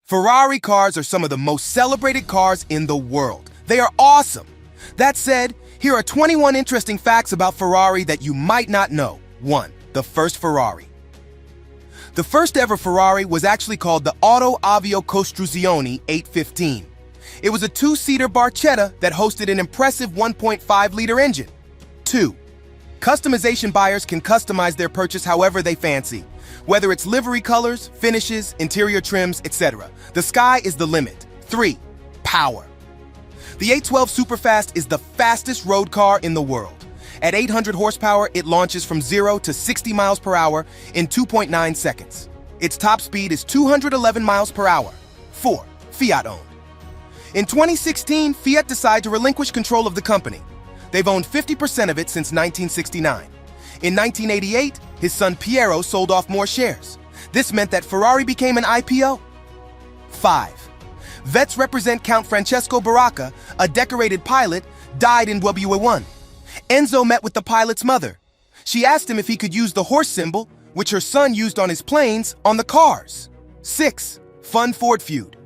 Ferrari cars are some of the most celebrated cars in the world. They are awesome. That said, here are 21 interesting facts about Ferrari that you might not know. 1. The first Ferrari. The first ever Ferrari was actually called the Auto Avio Costruzione 815. It was a two-seater Barchetta that hosted an impressive 1.5-liter engine. 2. Customization buyers can customize their purchase however they fancy. Whether it's livery colors, finishes, interior trims, etc. The sky is the limit. 3. Power. The 812 Superfast is the fastest road car in the world. At 800 horsepower, it launches from 0 to 60 miles per hour in 2.9 seconds. Its top speed is 211 miles per hour. 4. Fiat owned. In 2016, Fiat decided to relinquish control of the company. They've owned 50% of it since 1969. In 1988, his son Piero sold off more shares. This meant that Ferrari became an IPO. 5. Vets represent Count Francesco Baracca, a decorated pilot, died in World War I. Enzo met with the pilot's mother. She asked him if he could use the horse symbol, which her son used on his planes, on the cars. 6. Fun Ford feud.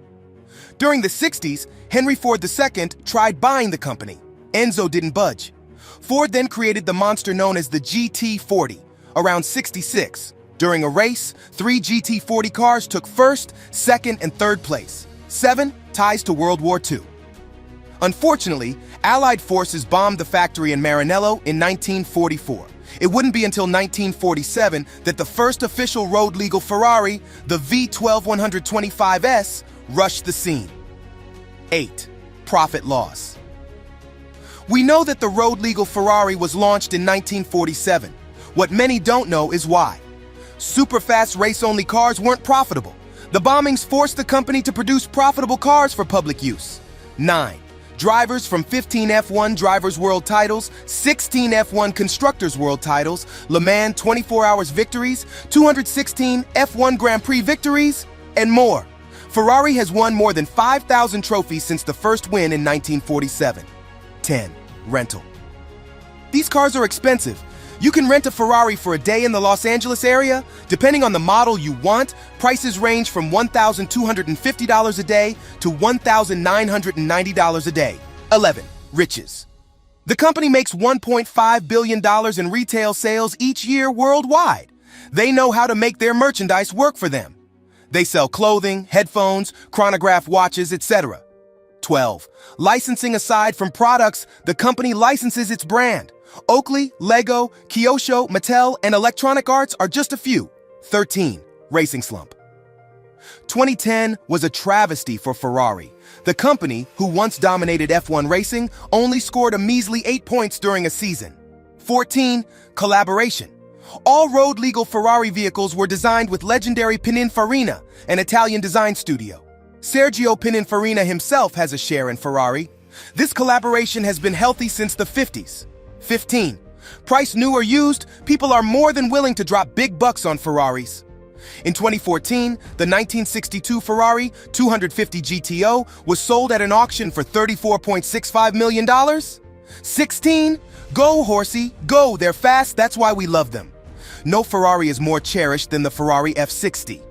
During the 60s, Henry Ford II tried buying the company. Enzo didn't budge. Ford then created the monster known as the GT40, around 66. During a race, 3 GT40 cars took first, second, and third place. 7. Ties to World War II. Unfortunately, Allied forces bombed the factory in Maranello in 1944. It wouldn't be until 1947 that the first official road-legal Ferrari, the V12-125S, rushed the scene. 8. Profit loss. We know that the road-legal Ferrari was launched in 1947. What many don't know is why. Super-fast race-only cars weren't profitable. The bombings forced the company to produce profitable cars for public use. 9. Drivers from 15 F1 Drivers' World titles, 16 F1 Constructors' World titles, Le Mans 24 Hours victories, 216 F1 Grand Prix victories, and more. Ferrari has won more than 5,000 trophies since the first win in 1947. 10. Rental. These cars are expensive. You can rent a Ferrari for a day in the Los Angeles area. Depending on the model you want, prices range from $1,250 a day to $1,990 a day. 11. Riches. The company makes $1.5 billion in retail sales each year worldwide. They know how to make their merchandise work for them. They sell clothing, headphones, chronograph watches, etc. 12. Licensing. Aside from products, the company licenses its brand. Oakley, Lego, Kyosho, Mattel, and Electronic Arts are just a few. 13. Racing slump. 2010 was a travesty for Ferrari. The company, who once dominated F1 racing, only scored a measly 8 points during a season. 14. Collaboration. All road-legal Ferrari vehicles were designed with legendary Pininfarina, an Italian design studio. Sergio Pininfarina himself has a share in Ferrari. This collaboration has been healthy since the 50s. 15. Price new or used, people are more than willing to drop big bucks on Ferraris. In 2014, the 1962 Ferrari 250 GTO was sold at an auction for $34.65 million. 16. Go, horsey, go, they're fast, that's why we love them. No Ferrari is more cherished than the Ferrari F60.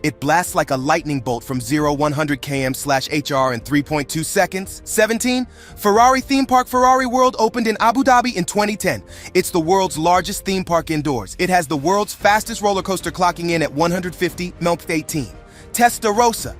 It blasts like a lightning bolt from 0-100 km/h in 3.2 seconds. 17. Ferrari theme park Ferrari World opened in Abu Dhabi in 2010. It's the world's largest theme park indoors. It has the world's fastest roller coaster clocking in at 150 mph. 18. Testarossa.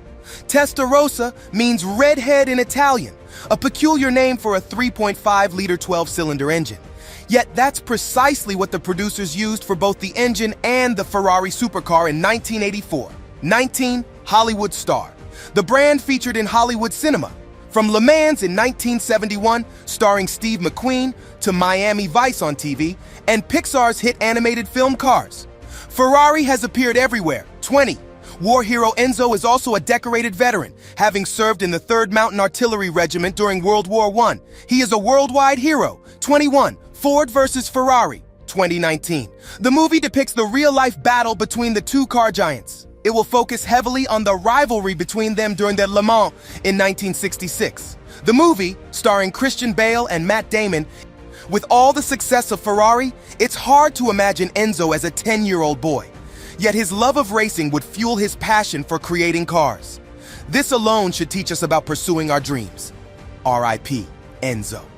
Testarossa means redhead in Italian, a peculiar name for a 3.5-liter 12-cylinder engine. Yet that's precisely what the producers used for both the engine and the Ferrari supercar in 1984. 19. Hollywood star. The brand featured in Hollywood cinema. From Le Mans in 1971, starring Steve McQueen, to Miami Vice on TV, and Pixar's hit animated film Cars. Ferrari has appeared everywhere. 20. War hero Enzo is also a decorated veteran, having served in the 3rd Mountain Artillery Regiment during World War I. He is a worldwide hero. 21. Ford versus Ferrari. 2019. The movie depicts the real-life battle between the two car giants. It will focus heavily on the rivalry between them during the Le Mans in 1966. The movie, starring Christian Bale and Matt Damon, with all the success of Ferrari, it's hard to imagine Enzo as a 10-year-old boy. Yet his love of racing would fuel his passion for creating cars. This alone should teach us about pursuing our dreams. R.I.P. Enzo.